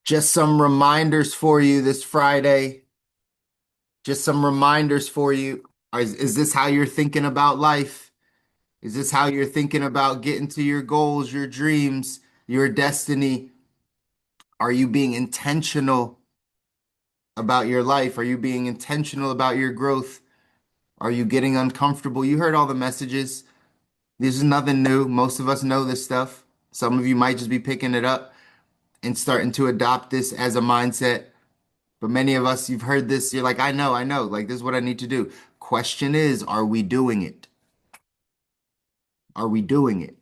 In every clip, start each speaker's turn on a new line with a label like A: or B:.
A: Just some reminders for you this Friday. Just some reminders for you. Is this how you're thinking about life? Is this how you're thinking about getting to your goals, your dreams, your destiny? Are you being intentional about your life? Are you being intentional about your growth? Are you getting uncomfortable? You heard all the messages. This is nothing new. Most of us know this stuff. Some of you might just be picking it up and starting to adopt this as a mindset. But many of us, you've heard this, you're like, I know, like this is what I need to do. Question is, are we doing it? Are we doing it?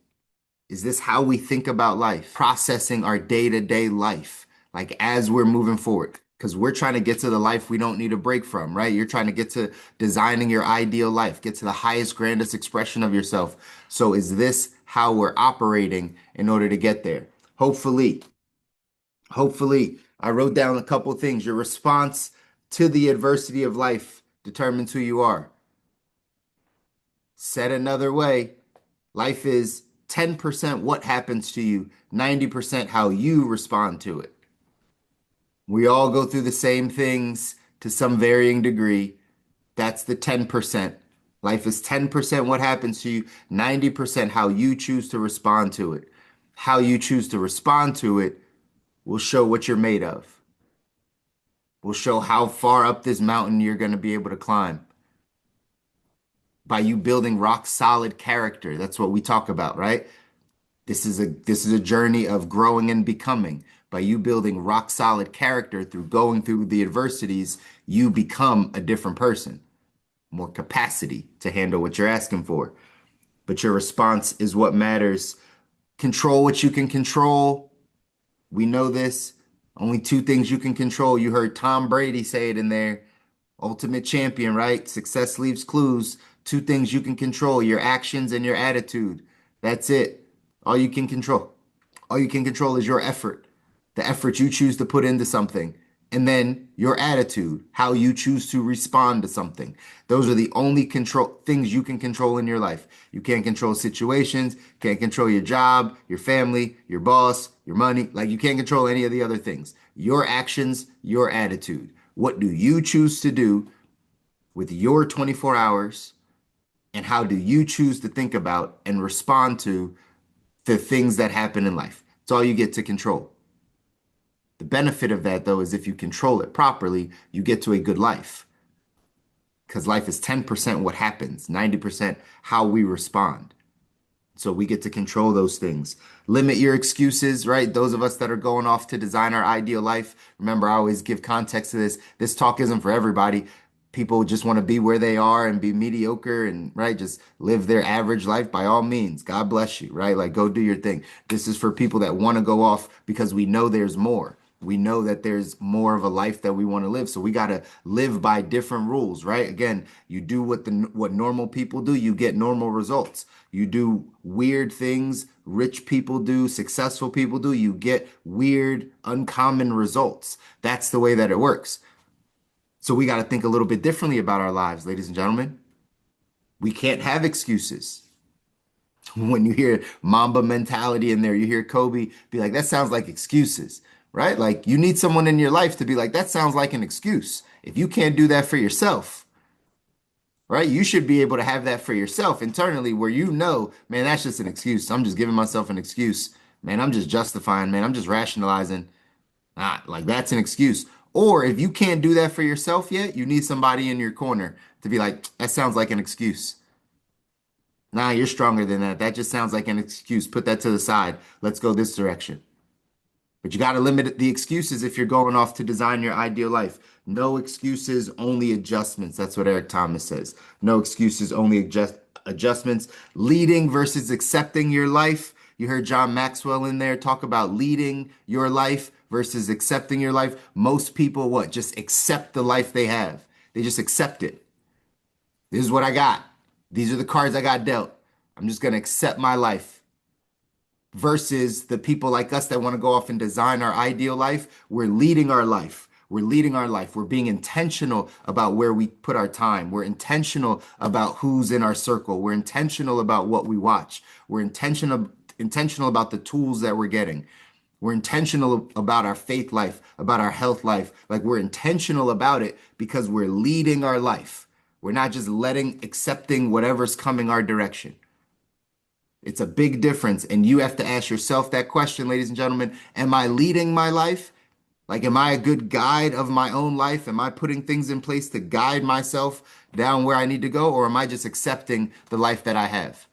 A: Is this how we think about life? Processing our day-to-day life, like as we're moving forward. Because we're trying to get to the life we don't need a break from, right? You're trying to get to designing your ideal life, get to the highest, grandest expression of yourself. So is this how we're operating in order to get there? Hopefully, hopefully, I wrote down a couple things. Your response to the adversity of life determines who you are. Said another way, life is 10% what happens to you, 90% how you respond to it. We all go through the same things to some varying degree. That's the 10%. Life is 10% what happens to you, 90% how you choose to respond to it. How you choose to respond to it will show what you're made of, will show how far up this mountain you're going to be able to climb by you building rock solid character. That's what we talk about, right? This is a journey of growing and becoming. By you building rock solid character through going through the adversities, you become a different person, more capacity to handle what you're asking for. But your response is what matters. Control what you can control. We know this. Only two things you can control. You heard Tom Brady say it in there. Ultimate champion, right? Success leaves clues. Two things you can control, your actions and your attitude. That's it. All you can control. All you can control is your effort, the effort you choose to put into something, and then your attitude, how you choose to respond to something. Those are the only control things you can control in your life. You can't control situations, can't control your job, your family, your boss, your money. Like you can't control any of the other things. Your actions, your attitude. What do you choose to do with your 24 hours? And how do you choose to think about and respond to the things that happen in life? It's all you get to control. The benefit of that, though, is if you control it properly, you get to a good life. Because life is 10% what happens, 90% how we respond. So we get to control those things. Limit your excuses, right? Those of us that are going off to design our ideal life. Remember, I always give context to this. This talk isn't for everybody. People just want to be where they are and be mediocre and, right, just live their average life by all means. God bless you, right? Like, go do your thing. This is for people that want to go off because we know there's more. We know that there's more of a life that we want to live. So we got to live by different rules, right? Again, you do what normal people do, you get normal results. You do weird things rich people do, successful people do, you get weird, uncommon results. That's the way that it works. So we got to think a little bit differently about our lives, ladies and gentlemen. We can't have excuses. When you hear Mamba mentality in there, you hear Kobe be like, that sounds like excuses, right? Like you need someone in your life to be like, that sounds like an excuse. If you can't do that for yourself, right? You should be able to have that for yourself internally where you know, man, that's just an excuse. I'm just giving myself an excuse. Man, I'm just justifying, man. I'm just rationalizing. Ah, like that's an excuse. Or if you can't do that for yourself yet, you need somebody in your corner to be like, that sounds like an excuse. Nah, you're stronger than that. That just sounds like an excuse. Put that to the side. Let's go this direction. But you got to limit the excuses if you're going off to design your ideal life. No excuses, only adjustments. That's what Eric Thomas says. No excuses, only adjustments. Leading versus accepting your life. You heard John Maxwell in there talk about leading your life versus accepting your life. Most people, what? Just accept the life they have. They just accept it. This is what I got. These are the cards I got dealt. I'm just going to accept my life. Versus the people like us that want to go off and design our ideal life. We're leading our life. We're leading our life. We're being intentional about where we put our time. We're intentional about who's in our circle. We're intentional about what we watch. We're intentional about the tools that we're getting. We're intentional about our faith life, about our health life. Like we're intentional about it because we're leading our life. We're not just accepting whatever's coming our direction. It's a big difference. And you have to ask yourself that question, ladies and gentlemen. Am I leading my life? Like, am I a good guide of my own life? Am I putting things in place to guide myself down where I need to go? Or am I just accepting the life that I have?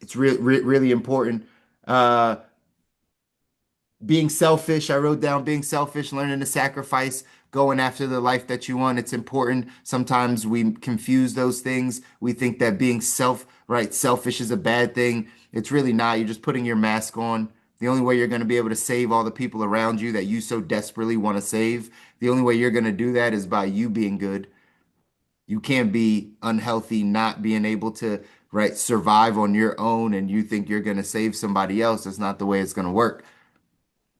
A: It's really important. Uh, Being selfish, I wrote down being selfish, learning to sacrifice, going after the life that you want. It's important. Sometimes we confuse those things. We think that being selfish is a bad thing. It's really not. You're just putting your mask on. The only way you're going to be able to save all the people around you that you so desperately want to save, the only way you're going to do that is by you being good. You can't be unhealthy, not being able to, survive on your own, and you think you're going to save somebody else. That's not the way it's going to work.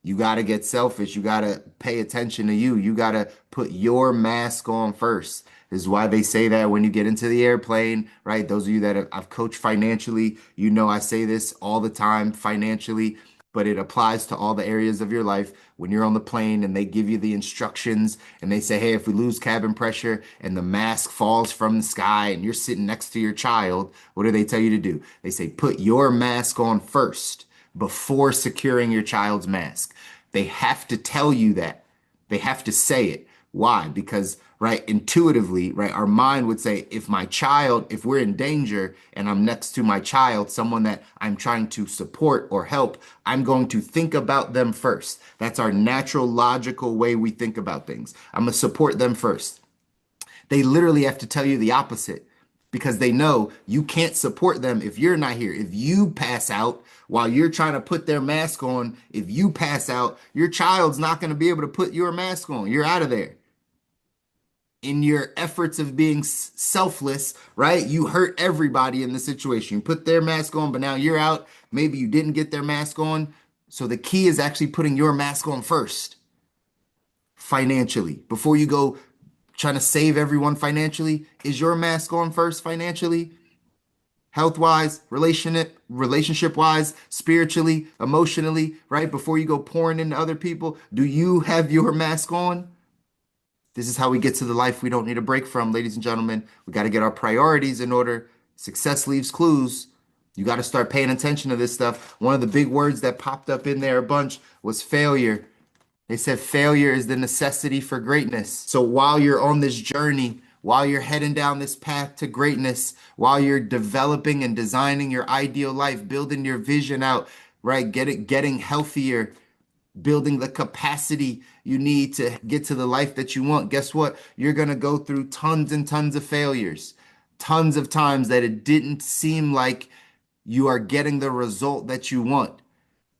A: You got to get selfish. You got to pay attention to you. You got to put your mask on first. This is why they say that when you get into the airplane, right? Those of you that I've coached financially, you know I say this all the time financially, but it applies to all the areas of your life. When you're on the plane and they give you the instructions and they say, hey, if we lose cabin pressure and the mask falls from the sky and you're sitting next to your child, what do they tell you to do? They say, put your mask on first before securing your child's mask. They have to tell you that. They have to say it. Why? Because, intuitively, our mind would say, if we're in danger and I'm next to my child, someone that I'm trying to support or help, I'm going to think about them first. That's our natural, logical way we think about things. I'm going to support them first. They literally have to tell you the opposite because they know you can't support them if you're not here. If you pass out while you're trying to put their mask on, if you pass out, your child's not going to be able to put your mask on. You're out of there. In your efforts of being selfless, you hurt everybody in the situation. You put their mask on, but now you're out. Maybe you didn't get their mask on. So the key is actually putting your mask on first financially. Before you go trying to save everyone financially, is your mask on first financially, health wise, relationship wise, spiritually, emotionally, right? Before you go pouring into other people, do you have your mask on? This is how we get to the life we don't need a break from, ladies and gentlemen. We got to get our priorities in order. Success leaves clues. You got to start paying attention to this stuff. One of the big words that popped up in there a bunch was failure. They said failure is the necessity for greatness. So while you're on this journey, while you're heading down this path to greatness, while you're developing and designing your ideal life, building your vision out, getting healthier, building the capacity you need to get to the life that you want, guess what? You're going to go through tons and tons of failures, tons of times that it didn't seem like you are getting the result that you want.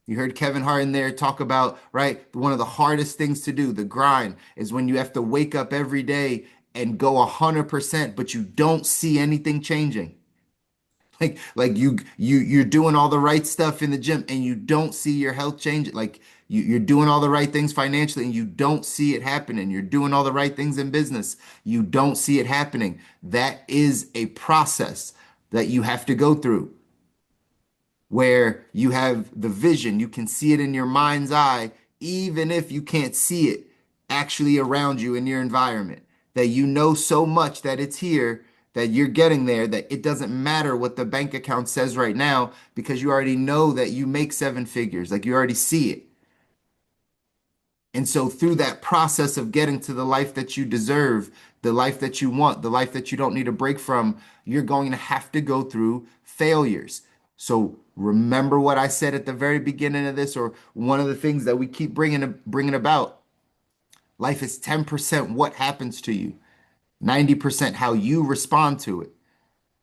A: You heard Kevin Hart in there talk about, one of the hardest things to do, the grind, is when you have to wake up every day and go 100%, but you don't see anything changing. You're doing all the right stuff in the gym and you don't see your health change. You're doing all the right things financially and you don't see it happening. You're doing all the right things in business. You don't see it happening. That is a process that you have to go through where you have the vision, you can see it in your mind's eye, even if you can't see it actually around you in your environment, that you know so much that it's here, that you're getting there, that it doesn't matter what the bank account says right now because you already know that you make seven figures, like you already see it. And so, through that process of getting to the life that you deserve, the life that you want, the life that you don't need a break from, you're going to have to go through failures. So, remember what I said at the very beginning of this, or one of the things that we keep bringing about. Life is 10% what happens to you, 90% how you respond to it.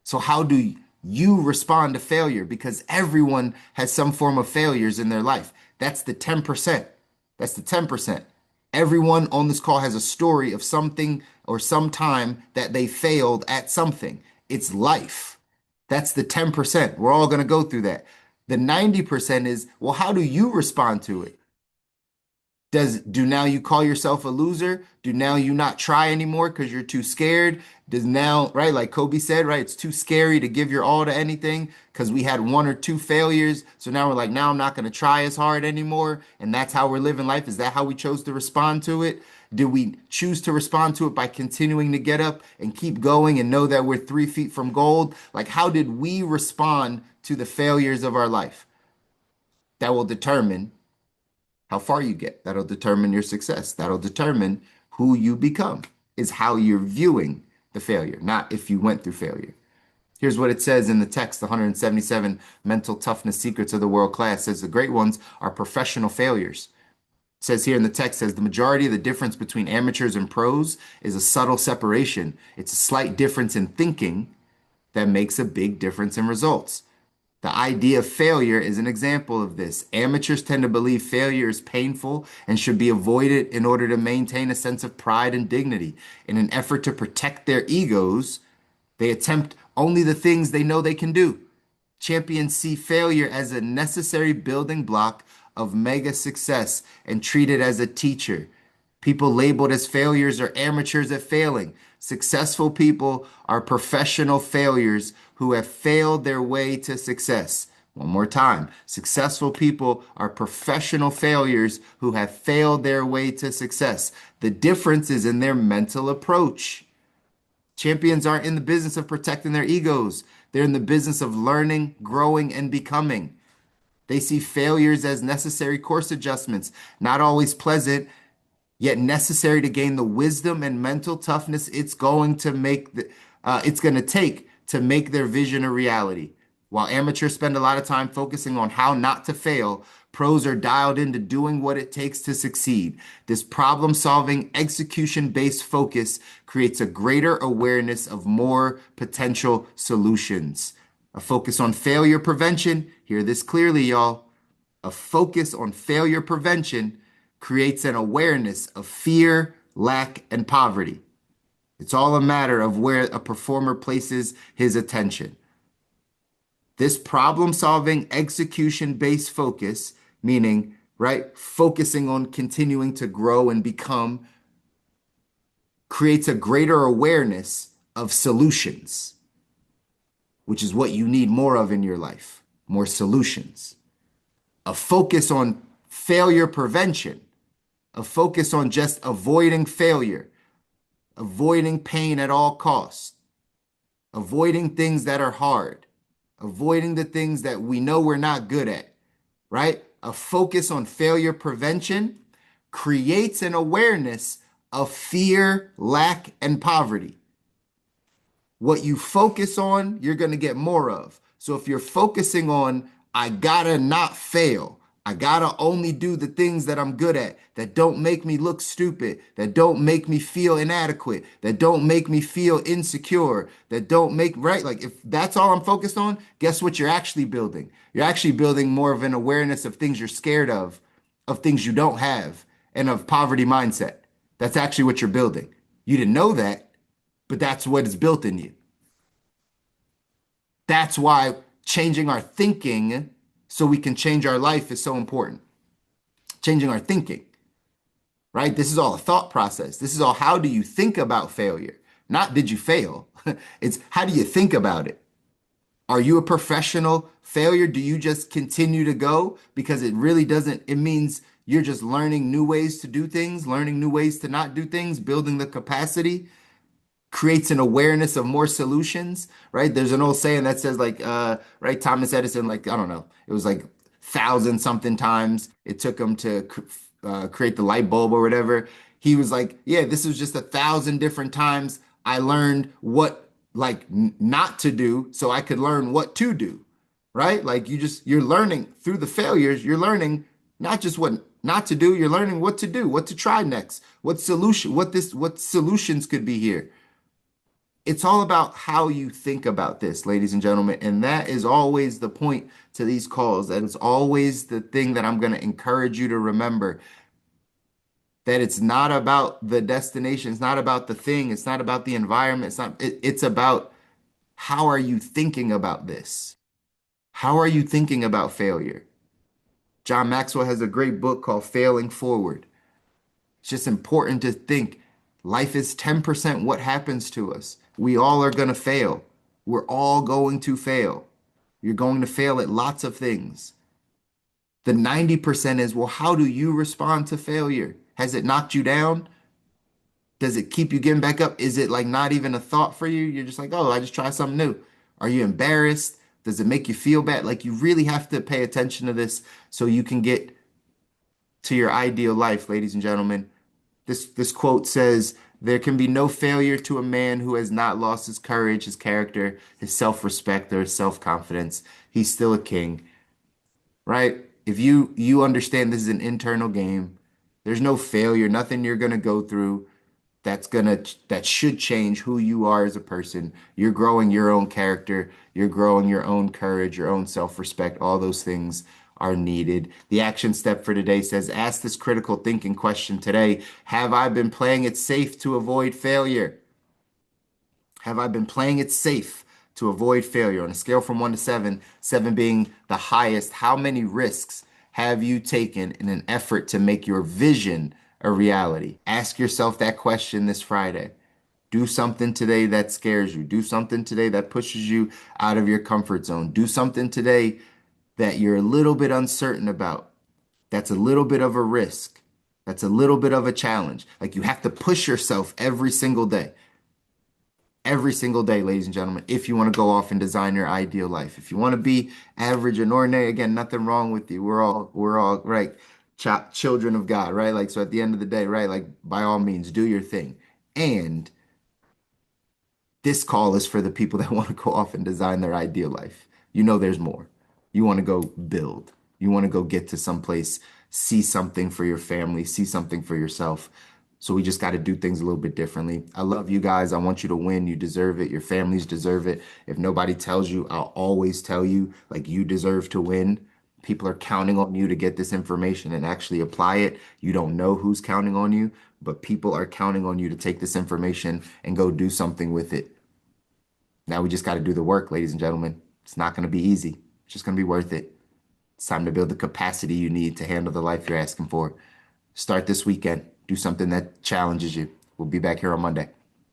A: So, how do you respond to failure? Because everyone has some form of failures in their life. That's the 10%. That's the 10%. Everyone on this call has a story of something or some time that they failed at something. It's life. That's the 10%. We're all going to go through that. The 90% is, well, how do you respond to it? Do now you call yourself a loser? Do now you not try anymore because you're too scared? Does now, right, like Kobe said, right, it's too scary to give your all to anything because we had one or two failures. So now we're like, now I'm not going to try as hard anymore. And that's how we're living life. Is that how we chose to respond to it? Do we choose to respond to it by continuing to get up and keep going and know that we're 3 feet from gold? Like, how did we respond to the failures of our life? That will determine how far you get. That'll determine your success. That'll determine who you become, is how you're viewing the failure, not if you went through failure. Here's what it says in the text, the 177 mental toughness secrets of the world class. It says the great ones are professional failures. It says here in the text, says the majority of the difference between amateurs and pros is a subtle separation. It's a slight difference in thinking that makes a big difference in results. The idea of failure is an example of this. Amateurs tend to believe failure is painful and should be avoided in order to maintain a sense of pride and dignity. In an effort to protect their egos, they attempt only the things they know they can do. Champions see failure as a necessary building block of mega success and treat it as a teacher. People labeled as failures are amateurs at failing. Successful people are professional failures who have failed their way to success. One more time. Successful people are professional failures who have failed their way to success. The difference is in their mental approach. Champions aren't in the business of protecting their egos. They're in the business of learning, growing, and becoming. They see failures as necessary course adjustments, not always pleasant, yet necessary to gain the wisdom and mental toughness it's going to take to make their vision a reality. While amateurs spend a lot of time focusing on how not to fail, pros are dialed into doing what it takes to succeed. This problem-solving, execution-based focus creates a greater awareness of more potential solutions. A focus on failure prevention, hear this clearly, y'all. A focus on failure prevention creates an awareness of fear, lack, and poverty. It's all a matter of where a performer places his attention. This problem solving, execution based focus, meaning, right, focusing on continuing to grow and become, creates a greater awareness of solutions, which is what you need more of in your life, more solutions. A focus on failure prevention, a focus on just avoiding failure, avoiding pain at all costs, avoiding things that are hard, avoiding the things that we know we're not good at, right? A focus on failure prevention creates an awareness of fear, lack, and poverty. What you focus on, you're going to get more of. So if you're focusing on, I gotta not fail, I gotta only do the things that I'm good at, that don't make me look stupid, that don't make me feel inadequate, that don't make me feel insecure, that don't make, right? Like if that's all I'm focused on, guess what you're actually building? You're actually building more of an awareness of things you're scared of things you don't have, and of poverty mindset. That's actually what you're building. You didn't know that, but that's what is built in you. That's why changing our thinking so we can change our life is so important. Changing our thinking, right? This is all a thought process. This is all how do you think about failure? Not did you fail? It's how do you think about it? Are you a professional failure? Do you just continue to go? Because it really doesn't, it means you're just learning new ways to do things, learning new ways to not do things, building the capacity creates an awareness of more solutions, right? There's an old saying that says like, right, Thomas Edison, like, I don't know, it was like thousand something times it took him to create the light bulb or whatever. He was like, yeah, this was just 1,000 different times I learned what like not to do so I could learn what to do, right? Like you're learning through the failures, you're learning not just what not to do, you're learning what to do, what to try next, what solutions could be here. It's all about how you think about this, ladies and gentlemen. And that is always the point to these calls. That is always the thing that I'm going to encourage you to remember, that it's not about the destination. It's not about the thing. It's not about the environment. It's about how are you thinking about this? How are you thinking about failure? John Maxwell has a great book called Failing Forward. It's just important to think life is 10% what happens to us. We all are going to fail. We're all going to fail. You're going to fail at lots of things. The 90% is, well, how do you respond to failure? Has it knocked you down? Does it keep you getting back up? Is it like not even a thought for you? You're just like, oh, I just try something new. Are you embarrassed? Does it make you feel bad? Like you really have to pay attention to this so you can get to your ideal life, ladies and gentlemen. This quote says, "There can be no failure to a man who has not lost his courage, his character, his self-respect, or his self-confidence. He's still a king." Right? If you understand this is an internal game, there's no failure, nothing you're gonna go through that should change who you are as a person. You're growing your own character, you're growing your own courage, your own self-respect. All those things are needed. The action step for today says, ask this critical thinking question today. Have I been playing it safe to avoid failure? Have I been playing it safe to avoid failure? On a scale from 1 to 7, 7 being the highest, how many risks have you taken in an effort to make your vision a reality? Ask yourself that question this Friday. Do something today that scares you. Do something today that pushes you out of your comfort zone. Do something today that you're a little bit uncertain about. That's a little bit of a risk. That's a little bit of a challenge. Like you have to push yourself every single day, ladies and gentlemen, if you want to go off and design your ideal life. If you want to be average and ordinary, again, nothing wrong with you. We're all right, children of God, right? Like so at the end of the day, right? Like by all means, do your thing. And this call is for the people that want to go off and design their ideal life. You know there's more. You want to go build. You want to go get to someplace, see something for your family, see something for yourself. So we just got to do things a little bit differently. I love you guys. I want you to win. You deserve it. Your families deserve it. If nobody tells you, I'll always tell you, like you deserve to win. People are counting on you to get this information and actually apply it. You don't know who's counting on you, but people are counting on you to take this information and go do something with it. Now we just got to do the work, ladies and gentlemen. It's not going to be easy. It's just going to be worth it. It's time to build the capacity you need to handle the life you're asking for. Start this weekend. Do something that challenges you. We'll be back here on Monday.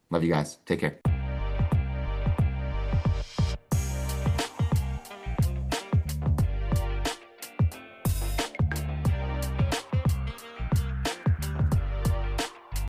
A: Love you guys. Take care.